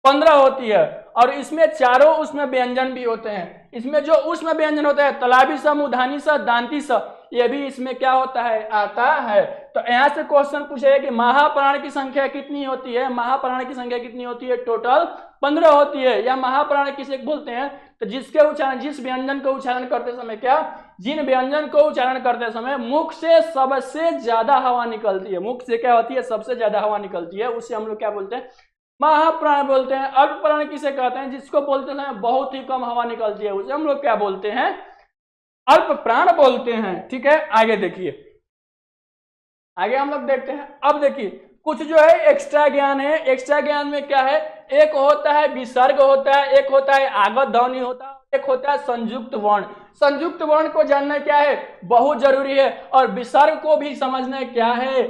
15 होती है। और इसमें चारों उसमें व्यंजन भी होते हैं। इसमें जो उसमें व्यंजन होता है, तलावी स, मूर्धनी स, दांती स, ये भी इसमें क्या होता है, आता है। तो यहाँ से क्वेश्चन पूछेगा कि महाप्राण की संख्या कितनी होती है, महाप्राण की संख्या कितनी होती है, टोटल 15 होती है। या महाप्राण किसे बोलते हैं, तो जिसके उच्चारण, जिस व्यंजन को उच्चारण करते समय क्या, जिन व्यंजन को उच्चारण करते समय मुख से सबसे ज्यादा हवा निकलती है, मुख से क्या होती है, सबसे ज्यादा हवा निकलती है, उसे हम लोग क्या बोलते हैं, महाप्राण बोलते हैं। अल्प प्राण किसे कहते हैं, जिसको बोलते समय बहुत ही कम हवा निकलती है, उसे हम लोग क्या बोलते हैं, अल्प प्राण बोलते हैं। ठीक है, आगे देखिए, आगे हम लोग देखते हैं। अब देखिए कुछ जो है एक्स्ट्रा ज्ञान है। एक्स्ट्रा ज्ञान में क्या है, एक होता है विसर्ग होता है, एक होता है आगत ध्वनि होता है, एक होता है संयुक्त वर्ण। संयुक्त वर्ण को जानना क्या है, बहुत जरूरी है, और विसर्ग को भी समझना क्या है,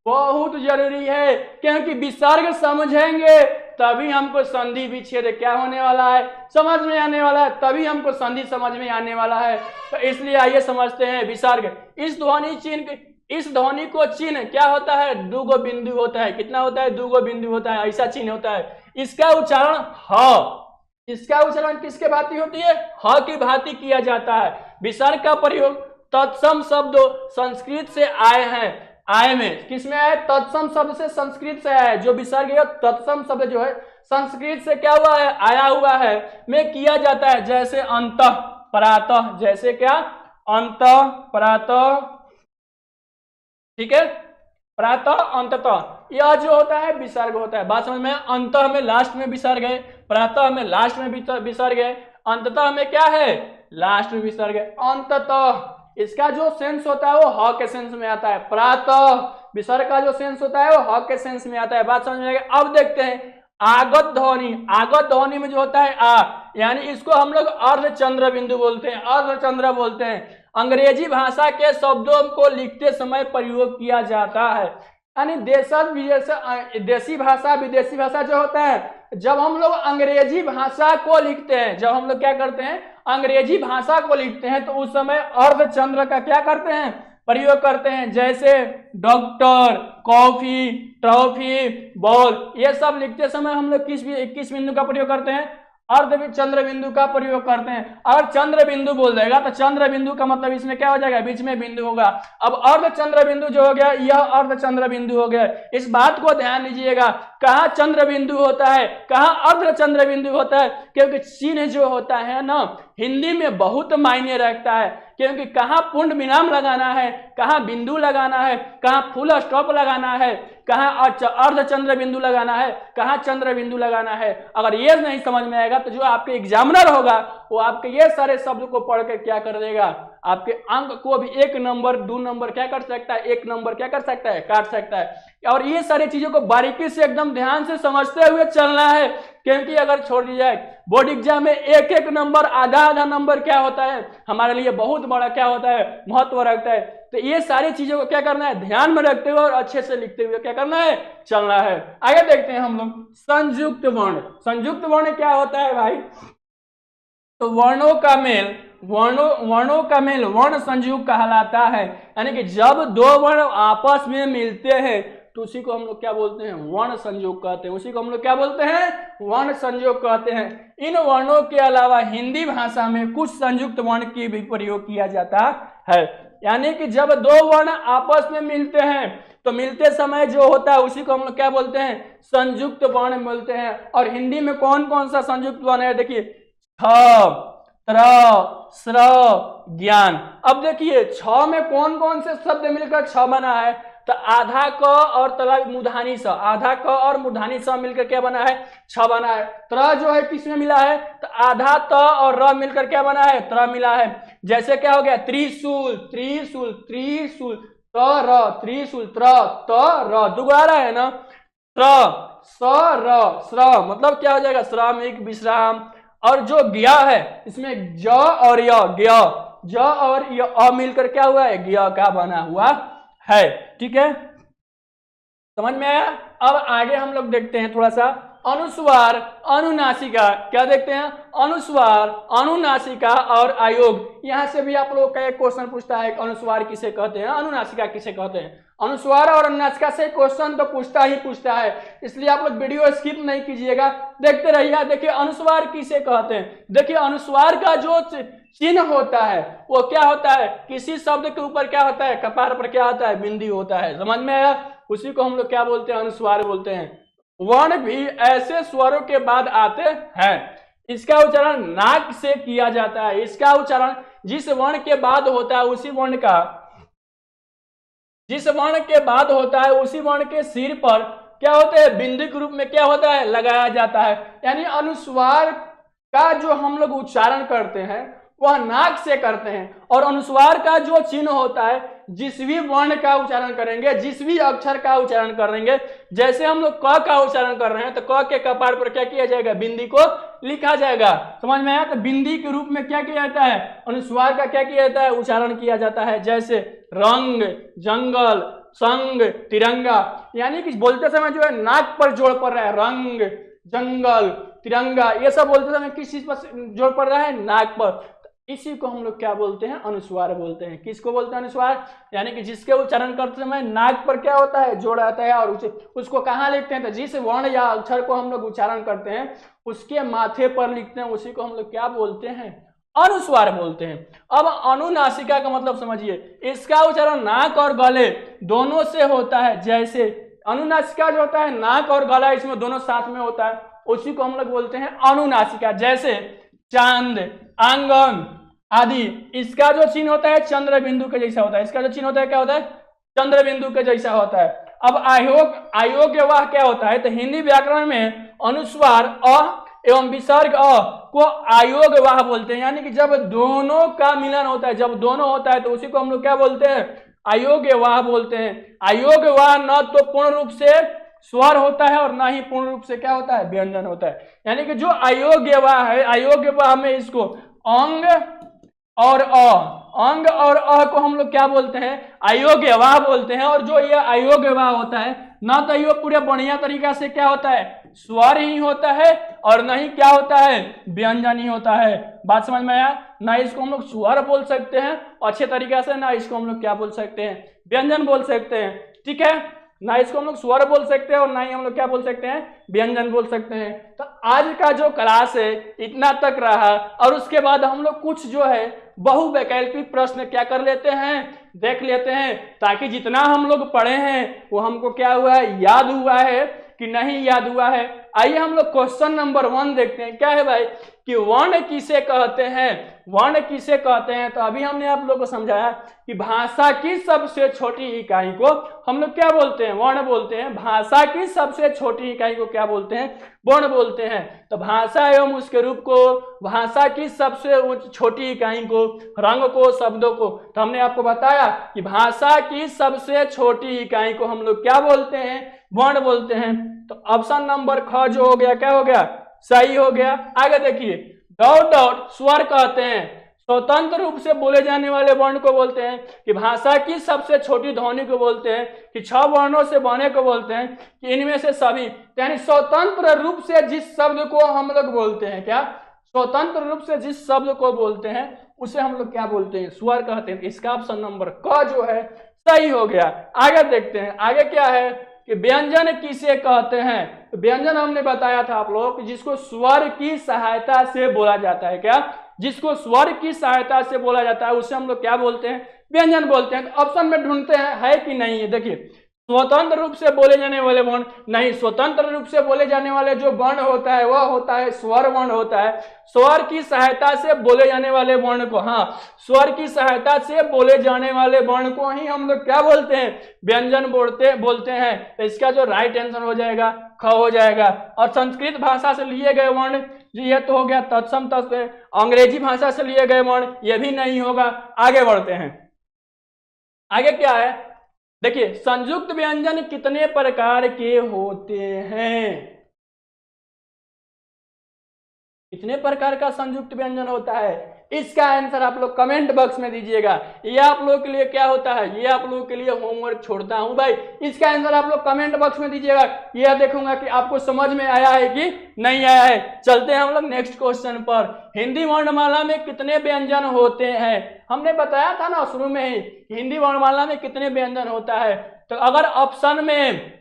बहुत जरूरी है, क्योंकि विसर्ग समझेंगे तभी हमको संधि विच्छेद क्या होने वाला है, समझ में आने वाला है, तभी हमको संधि समझ में आने वाला है। तो इसलिए आइए समझते हैं विसर्ग। इस ध्वनि चिन्ह, इस ध्वनि को चिन्ह क्या होता है, दो गो बिंदु होता है, कितना होता है, दो गो बिंदु होता है, ऐसा चिन्ह होता है। इसका उच्चारण ह, इसका उच्चारण किसके भांति होती है, ह की भांति किया जाता है। विसर्ग का प्रयोग तत्सम शब्द संस्कृत से आए हैं, आय में किसमें आए, तत्सम शब्द से संस्कृत से आया है। जो विसर्ग है तत्सम शब्द जो है संस्कृत से क्या हुआ है, आया हुआ है, में किया जाता है। जैसे अंतः प्रातः, जैसे क्या, अंतः प्रातः, ठीक है, प्रातः अंततः, यह जो होता है विसर्ग होता है। बात समझ में, अंतः में लास्ट में विसर्ग है, प्रातः में लास्ट में विसर्ग है, अंततः में क्या है, लास्ट में विसर्ग है। अंततः इसका जो सेंस होता है वो ह के सेंस में आता है, प्रातः विसर्ग का जो सेंस होता है वो ह के सेंस में आता है। बात समझ में आएगा। अब देखते हैं आगत ध्वनि। आगत ध्वनि में जो होता है आ, यानी इसको हम लोग अर्धचंद्र बिंदु बोलते हैं, अर्धचंद्र बोलते हैं। अंग्रेजी भाषा के शब्दों को लिखते समय प्रयोग किया जाता है, यानी देशी भाषा विदेशी भाषा जो होता है, जब हम लोग अंग्रेजी भाषा को लिखते हैं, जब हम लोग क्या करते हैं, अंग्रेजी भाषा को लिखते हैं, तो उस समय अर्धचंद्र का क्या करते हैं, प्रयोग करते हैं। जैसे डॉक्टर, कॉफी, ट्रॉफी, बॉल, ये सब लिखते समय हम लोग किस बिंदु का प्रयोग करते हैं, अर्धचंद्र बिंदु का प्रयोग करते हैं। अगर चंद्र बिंदु बोल देगा तो चंद्र बिंदु का मतलब इसमें क्या हो जाएगा, बीच में बिंदु होगा। अब अर्धचंद्र बिंदु जो हो गया, यह अर्धचंद्र बिंदु हो गया। इस बात को ध्यान दीजिएगा, कहाँ चंद्र बिंदु होता है, कहाँ अर्धचंद्र बिंदु होता है, क्योंकि चिन्ह जो होता है ना, हिंदी में बहुत मायने रखता है, क्योंकि कहाँ पूर्ण विराम लगाना है, कहाँ बिंदु लगाना है, कहाँ फुल स्टॉप लगाना है, कहाँ अर्धचंद्र बिंदु लगाना है, कहाँ चंद्र बिंदु लगाना है। अगर ये नहीं समझ में आएगा तो जो आपके एग्जामिनर होगा वो आपके ये सारे शब्द को पढ़ के क्या कर देगा, आपके अंक को भी 1 नंबर 2 नंबर क्या कर सकता है, 1 नंबर क्या कर सकता है, काट सकता है। और ये सारी चीजों को बारीकी से एकदम ध्यान से समझते हुए चलना है, क्योंकि अगर छोड़ दी जाए बोर्ड एग्जाम में 1-1 नंबर, आधा नंबर क्या होता है, हमारे लिए बहुत बड़ा क्या होता है, महत्व रखता है। तो ये सारी चीजों को क्या करना है, ध्यान में रखते हुए और अच्छे से लिखते हुए क्या करना है, चलना है। आगे देखते हैं हम लोग संयुक्त वर्ण। संयुक्त वर्ण क्या होता है भाई, तो वर्णों का मेल, वर्णों का मेल वर्ण संयुग कहलाता है। यानी कि जब दो वर्ण आपस में मिलते हैं तो उसी को हम लोग क्या बोलते हैं, वर्ण संयोग कहते हैं। उसी को हम लोग क्या बोलते हैं, वर्ण संयोग कहते हैं। इन वर्णों के अलावा हिंदी भाषा में कुछ संयुक्त वर्ण की भी प्रयोग किया जाता है। यानी कि जब दो वर्ण आपस में मिलते हैं तो मिलते समय जो होता है उसी को हम लोग क्या बोलते हैं, संयुक्त वर्ण बोलते हैं। और हिंदी में कौन कौन सा संयुक्त वर्ण है, देखिए छ, त्र, स्र, ज्ञान। अब देखिए छ में कौन कौन से शब्द मिलकर छ बना है, तो आधा क और तला मूर्धानी स, आधा क और मूर्धानी स मिलकर क्या बना है, छ बना है। त्र जो है किसमें मिला है, तो आधा त और र मिलकर क्या बना है, त्र मिला है। जैसे क्या हो गया, त्रिशूल, त्रिशूल, त्रिशूल, त र, त्रिशूल, त्र त र, दुबारा है ना, त्र स र, श्र मतलब क्या हो जाएगा, श्रमिक, विश्राम। और जो ज्ञ है इसमें ज और य, ज्ञ, ज और य अ मिलकर क्या हुआ है, ज्ञ का बना हुआ है। ठीक है, समझ में आया। अब आगे हम लोग देखते हैं थोड़ा सा अनुस्वार, अनुनासिका। क्या देखते हैं, अनुस्वार, अनुनासिका और आयोग। यहां से भी आप लोगों का एक क्वेश्चन पूछता है, अनुस्वार किसे कहते हैं, अनुनासिका किसे कहते हैं। अनुस्वार और अनुनासिका से क्वेश्चन तो पूछता ही पूछता है, इसलिए आप लोग वीडियो स्किप नहीं कीजिएगा, देखते रहिए। देखिए अनुस्वार किसे कहते हैं। देखिए अनुस्वार का जो चिन्ह होता है वो क्या होता है, किसी शब्द के ऊपर क्या होता है, कपार पर क्या होता है, बिंदी होता है। समझ में आया? उसी को हम लोग क्या बोलते हैं, अनुस्वार बोलते हैं। वर्ण भी ऐसे स्वरों के बाद आते हैं, इसका उच्चारण नाक से किया जाता है। इसका उच्चारण जिस वर्ण के बाद होता है उसी वर्ण का, जिस वर्ण के बाद होता है उसी वर्ण के सिर पर क्या होता है, बिंदु के रूप में क्या होता है, लगाया जाता है। यानी अनुस्वार का जो हम लोग उच्चारण करते हैं वह नाक से करते हैं, और अनुस्वार का जो चिन्ह होता है, जिस भी वर्ण का उच्चारण करेंगे, जिस भी अक्षर का उच्चारण करेंगे, जैसे हम लोग क का उच्चारण कर रहे हैं तो क के कपार पर क्या किया जाएगा, बिंदी को लिखा जाएगा। समझ में आया? तो बिंदी के रूप में क्या किया जाता है, अनुस्वार का क्या किया जाता है, उच्चारण किया जाता है। जैसे रंग, जंगल, संग, तिरंगा, यानी कि बोलते समय जो है नाक पर जोड़ पड़ रहा है, रंग, जंगल, तिरंगा, ये सब बोलते समय किस चीज पर जोड़ पड़ रहा है, नाक पर। इसी को हम लोग क्या बोलते हैं, अनुस्वार बोलते हैं। किसको बोलते हैं, अनुस्वार, यानी कि जिसके उच्चारण करते समय नाक पर क्या होता है, जोड़ आता है। और उसको कहाँ लिखते हैं, तो जिस वर्ण या अक्षर को हम लोग उच्चारण करते हैं उसके माथे पर लिखते हैं, उसी को हम लोग क्या बोलते हैं, अनुस्वार बोलते हैं। अब अनुनासिका का मतलब समझिए, इसका उच्चारण नाक और गले दोनों से होता है। जैसे अनुनासिका जो होता है, नाक और गला इसमें दोनों साथ में होता है, उसी को हम लोग बोलते हैं अनुनासिका। जैसे चांद, आंगन आदि, इसका जो चिन्ह होता है चंद्र बिंदु के जैसा होता है। इसका जो चिन्ह होता है क्या होता है, चंद्र बिंदु के जैसा होता है। अब अयोग्य वाह क्या होता है, तो हिंदी व्याकरण में अनुस्वार अ एवं विसर्ग अ को अयोग्य वाह बोलते हैं। यानी कि जब दोनों का मिलन होता है, जब दोनों होता है तो उसी को हम लोग क्या बोलते हैं, अयोग्य वाह बोलते हैं। अयोग्य वाह न तो पूर्ण रूप से स्वर होता है और ना ही पूर्ण रूप से क्या होता है, व्यंजन होता है। यानी कि जो अयोग्य वाह है, अयोग्य वाह में इसको अंग और अंग और को हम लोग क्या बोलते हैं, अयोग्य वाह बोलते हैं। और जो ये अयोग्य वाह होता है, ना तो ये पूरे बढ़िया तरीका से क्या होता है, स्वर ही होता है, और ना ही क्या होता है, व्यंजन ही होता है। बात समझ में आया? ना इसको हम लोग स्वर बोल सकते हैं अच्छे तरीके से, ना इसको हम लोग क्या बोल सकते हैं, व्यंजन बोल सकते हैं। ठीक है, ना इसको हम लोग स्वर बोल सकते हैं और ना ही हम लोग क्या बोल सकते हैं, व्यंजन बोल सकते हैं। तो आज का जो क्लास है इतना तक रहा, और उसके बाद हम लोग कुछ जो है बहुवैकल्पिक प्रश्न क्या कर लेते हैं, देख लेते हैं, ताकि जितना हम लोग पढ़े हैं वो हमको क्या हुआ है, याद हुआ है कि नहीं याद हुआ है। आइए हम लोग क्वेश्चन नंबर 1 देखते हैं। क्या है भाई, कि वर्ण किसे कहते हैं, वर्ण किसे कहते हैं। तो अभी हमने आप लोग को समझाया कि भाषा की सबसे छोटी इकाई को हम लोग क्या बोलते हैं, वर्ण बोलते हैं। भाषा की सबसे छोटी इकाई को क्या बोलते हैं, वर्ण बोलते हैं। तो भाषा एवं उसके रूप को, भाषा की सबसे छोटी इकाई को, रंग को, शब्दों को, तो हमने आपको बताया कि भाषा की सबसे छोटी इकाई को हम लोग क्या बोलते हैं, वर्ण बोलते हैं। तो ऑप्शन नंबर ख जो हो गया, क्या हो गया, सही हो गया। आगे देखिए, डॉट डॉट स्वर कहते हैं, स्वतंत्र रूप से बोले जाने वाले वर्ण को बोलते हैं। कि भाषा की सबसे छोटी ध्वनि को बोलते हैं, कि 6 वर्णों से बने को बोलते हैं, कि इनमें से सभी, यानी स्वतंत्र रूप से जिस शब्द को हम लोग बोलते हैं, क्या, स्वतंत्र रूप से जिस शब्द को बोलते हैं उसे हम लोग क्या बोलते हैं, स्वर कहते हैं। इसका ऑप्शन नंबर क जो है सही हो गया। आगे देखते हैं, आगे क्या है कि व्यंजन किसे कहते हैं। तो व्यंजन हमने बताया था आप लोग कि जिसको स्वर की सहायता से बोला जाता है, क्या, जिसको स्वर की सहायता से बोला जाता है उसे हम लोग क्या बोलते हैं, व्यंजन बोलते हैं। तो ऑप्शन में ढूंढते हैं है कि नहीं है। देखिए, स्वतंत्र रूप से बोले जाने वाले वर्ण नहीं, स्वतंत्र रूप से बोले जाने वाले जो वर्ण होता है वह होता है स्वर वर्ण होता है। स्वर की सहायता से बोले जाने वाले वर्ण को, हाँ, स्वर की सहायता से बोले जाने वाले वर्ण को ही हम लोग क्या बोलते हैं, व्यंजन बोलते हैं। तो इसका जो राइट आंसर हो जाएगा ख हो जाएगा। और संस्कृत भाषा से लिए गए वर्ण जी, ये तो हो गया तत्सम तत्व। अंग्रेजी भाषा से लिए गए वर्ण ये भी नहीं होगा। आगे बढ़ते हैं, आगे क्या है, देखिए, संयुक्त व्यंजन कितने प्रकार के होते हैं, कितने प्रकार का संयुक्त व्यंजन होता है, इसका आंसर आप लोग कमेंट बॉक्स में दीजिएगा। ये आप लोगों के लिए क्या होता है, ये आप लोगों के लिए होमवर्क छोड़ता हूं भाई। इसका आंसर आप लोग कमेंट बॉक्स में दीजिएगा, ये देखूंगा कि आपको समझ में आया है कि नहीं आया है। चलते हैं हम लोग नेक्स्ट क्वेश्चन पर। हिंदी वर्णमाला में कितने व्यंजन होते हैं, हमने बताया था ना शुरू में ही, हिंदी वर्णमाला में कितने व्यंजन होता है। तो अगर ऑप्शन में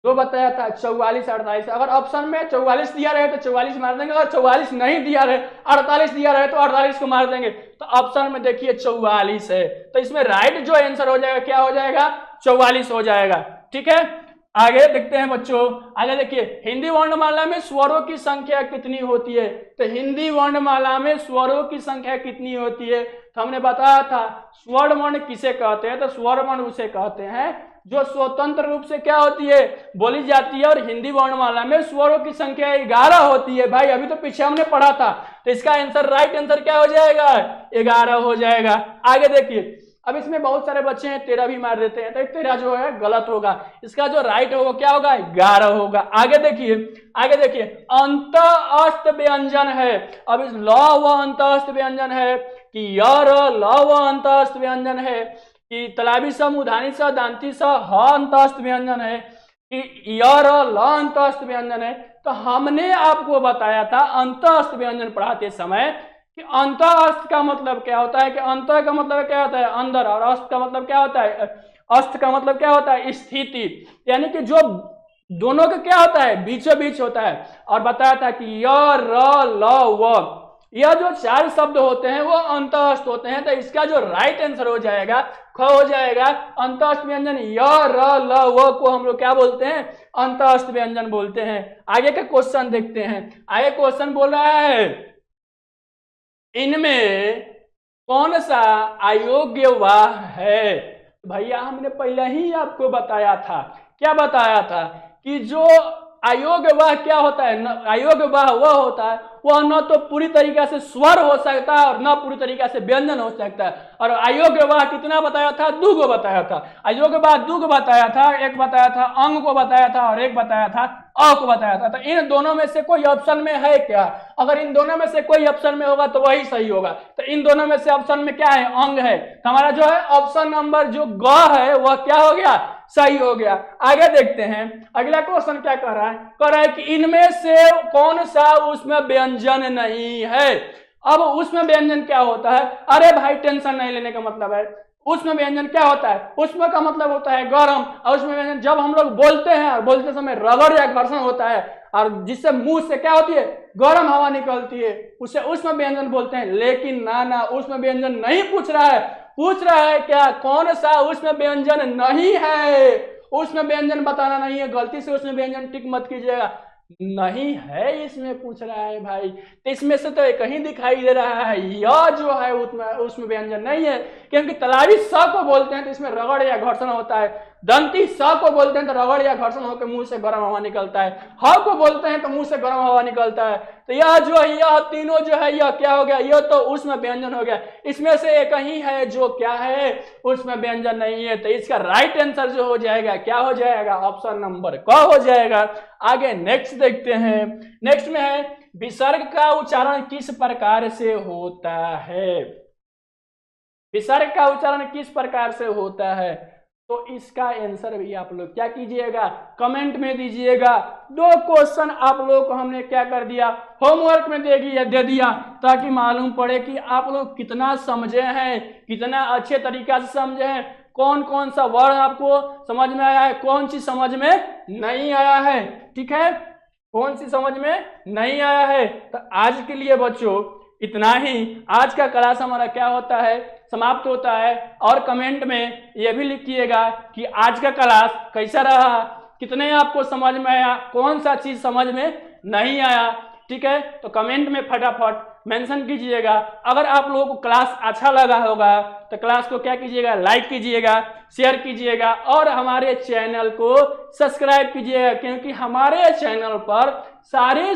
जो बताया था 44 48, अगर ऑप्शन में 44 दिया रहे तो 44 मार देंगे, अगर 44 नहीं दिया रहे 48 दिया रहे तो 48 को मार देंगे। तो ऑप्शन में देखिए 44 है, तो इसमें राइट जो आंसर हो जाएगा क्या हो जाएगा, 44 हो जाएगा। ठीक है, आगे देखते हैं बच्चों, आगे देखिए हिंदी वर्णमाला में स्वरों की संख्या कितनी होती है। तो हिंदी वर्णमाला में स्वरों की संख्या कितनी होती है, तो हमने बताया था स्वर्ण वर्ण किसे कहते हैं, तो स्वर्ण वर्ण उसे कहते हैं जो स्वतंत्र रूप से क्या होती है, बोली जाती है। और हिंदी वर्णमाला में स्वरों की संख्या 11 होती है। भाई अभी तो पीछे हमने पढ़ा था, तो इसका आंसर राइट आंसर क्या हो जाएगा, 11 हो जाएगा। आगे देखिए, अब इसमें बहुत सारे बच्चे हैं 13 भी मार देते हैं, तो 13 जो है गलत होगा, इसका जो राइट होगा क्या होगा, 11 होगा। आगे देखिए, आगे देखिए अंत अस्त व्यंजन है। अब इस ल व अंत अस्त व्यंजन है कि यर ल व अंत अस्त व्यंजन है कि तलाबी स मूधानी स दांती स ह अंतस्थ व्यंजन है कि यर ल अंतस्थ व्यंजन है। तो हमने आपको बताया था अंतस्थ व्यंजन पढ़ाते समय कि अंतस्थ का मतलब क्या होता है, कि अंत का मतलब क्या होता है अंदर, और अस्त का मतलब क्या होता है, अस्त का मतलब क्या होता है स्थिति, यानी कि जो दोनों का क्या होता है बीचों बीच होता है। और बताया था कि य र ल व, यह जो 4 शब्द होते हैं वो अंतस्थ होते हैं। तो इसका जो राइट आंसर हो जाएगा ख हो जाएगा। अंतस्थ व्यंजन य र ल व को हम लोग क्या बोलते हैं, अंतस्थ व्यंजन बोलते हैं। आगे का क्वेश्चन देखते हैं, आगे क्वेश्चन बोल रहा है इनमें कौन सा अयोग्य वाह है। भैया हमने पहले ही आपको बताया था, क्या बताया था कि जो अयोग्य वाह क्या होता है, अयोग्य वाह वह होता है वह न तो पूरी तरीका से स्वर हो सकता है और न पूरी तरीका से व्यंजन हो सकता है। और अयोग्य वाह कितना बताया था, 2 को बताया था। अयोग्य वाह 2 को बताया था, एक बताया था अंग को बताया था और एक बताया था अ को बताया था। तो इन दोनों में से कोई ऑप्शन में है क्या, अगर इन दोनों में से कोई ऑप्शन में होगा तो वही सही होगा। तो इन दोनों में से ऑप्शन में क्या है, अंग है। तो हमारा जो है ऑप्शन नंबर जो ग है वह क्या हो गया, सही हो गया। आगे देखते हैं अगला क्वेश्चन क्या कर रहा है, कह रहा है कि इनमें से कौन सा उसमें व्यंजन नहीं है। अब उसमें व्यंजन क्या होता है, अरे भाई टेंशन नहीं लेने का मतलब है, उसमें व्यंजन क्या होता है, उसमें का मतलब होता है गर्म। और उसमें व्यंजन जब हम लोग बोलते हैं और बोलते समय रगड़ या घर्षण होता है और जिससे मुंह से क्या होती है, गर्म हवा निकलती है, उसे उसमें व्यंजन बोलते हैं। लेकिन ना उसमें व्यंजन नहीं पूछ रहा है, पूछ रहा है क्या कौन सा उसमें व्यंजन नहीं है। उसमें व्यंजन बताना नहीं है, गलती से उसमें व्यंजन टिक मत कीजिएगा, नहीं है इसमें पूछ रहा है भाई। तो इसमें से तो एक ही दिखाई दे रहा है यह जो है उसमें व्यंजन नहीं है, क्योंकि तलावी स को बोलते हैं तो इसमें रगड़ या घर्षण होता है, दंती स को बोलते हैं तो रगड़ या घर्षण होकर मुंह से गर्म हवा निकलता है, ह को बोलते हैं तो मुंह से गर्म हवा निकलता है। तो यह जो है यह तीनों जो है यह क्या हो गया, यह तो उसमें व्यंजन हो गया। इसमें से एक ही है जो क्या है, उसमें व्यंजन नहीं है। तो इसका राइट आंसर जो हो जाएगा क्या हो जाएगा, ऑप्शन नंबर क हो जाएगा। आगे नेक्स्ट देखते हैं, नेक्स्ट में है विसर्ग का उच्चारण किस प्रकार से होता है। विसर्ग का उच्चारण किस प्रकार से होता है, तो इसका आंसर भी आप लोग क्या कीजिएगा, कमेंट में दीजिएगा। 2 क्वेश्चन आप लोग को हमने क्या कर दिया, होमवर्क में दे दिया, ताकि मालूम पड़े कि आप लोग कितना समझे हैं, कितना अच्छे तरीका से समझे हैं, कौन कौन सा वर्ड आपको समझ में आया है, कौन सी समझ में नहीं आया है। ठीक है, कौन सी समझ में नहीं आया है। तो आज के लिए बच्चों इतना ही, आज का क्लास हमारा क्या होता है, समाप्त होता है। और कमेंट में यह भी लिखिएगा कि आज का क्लास कैसा रहा, कितने आपको समझ में आया, कौन सा चीज समझ में नहीं आया। ठीक है, तो कमेंट में फटाफट मेंशन कीजिएगा। अगर आप लोगों को क्लास अच्छा लगा होगा तो क्लास को क्या कीजिएगा, लाइक कीजिएगा, शेयर कीजिएगा और हमारे चैनल को सब्सक्राइब कीजिएगा, क्योंकि हमारे चैनल पर सारे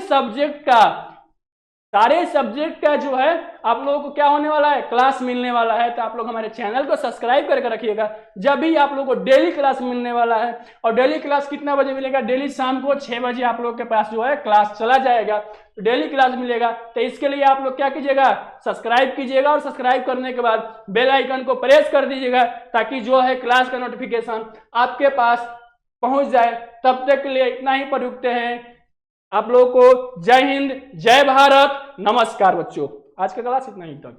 सब्जेक्ट का जो है आप लोगों को क्या होने वाला है, क्लास मिलने वाला है। तो आप लोग हमारे चैनल को सब्सक्राइब करके रखिएगा, जब भी आप लोगों को डेली क्लास मिलने वाला है। और डेली क्लास कितना बजे मिलेगा, डेली शाम को 6 बजे आप लोग के पास जो है क्लास चला जाएगा, तो डेली क्लास मिलेगा। तो इसके लिए आप लोग क्या कीजिएगा, सब्सक्राइब कीजिएगा और सब्सक्राइब करने के बाद बेल आइकन को प्रेस कर दीजिएगा, ताकि जो है क्लास का नोटिफिकेशन आपके पास पहुंच जाए। तब तक के लिए इतना ही पर रुकते हैं। आप लोगों को जय हिंद, जय भारत, नमस्कार बच्चों। आज का क्लास इतना ही तक।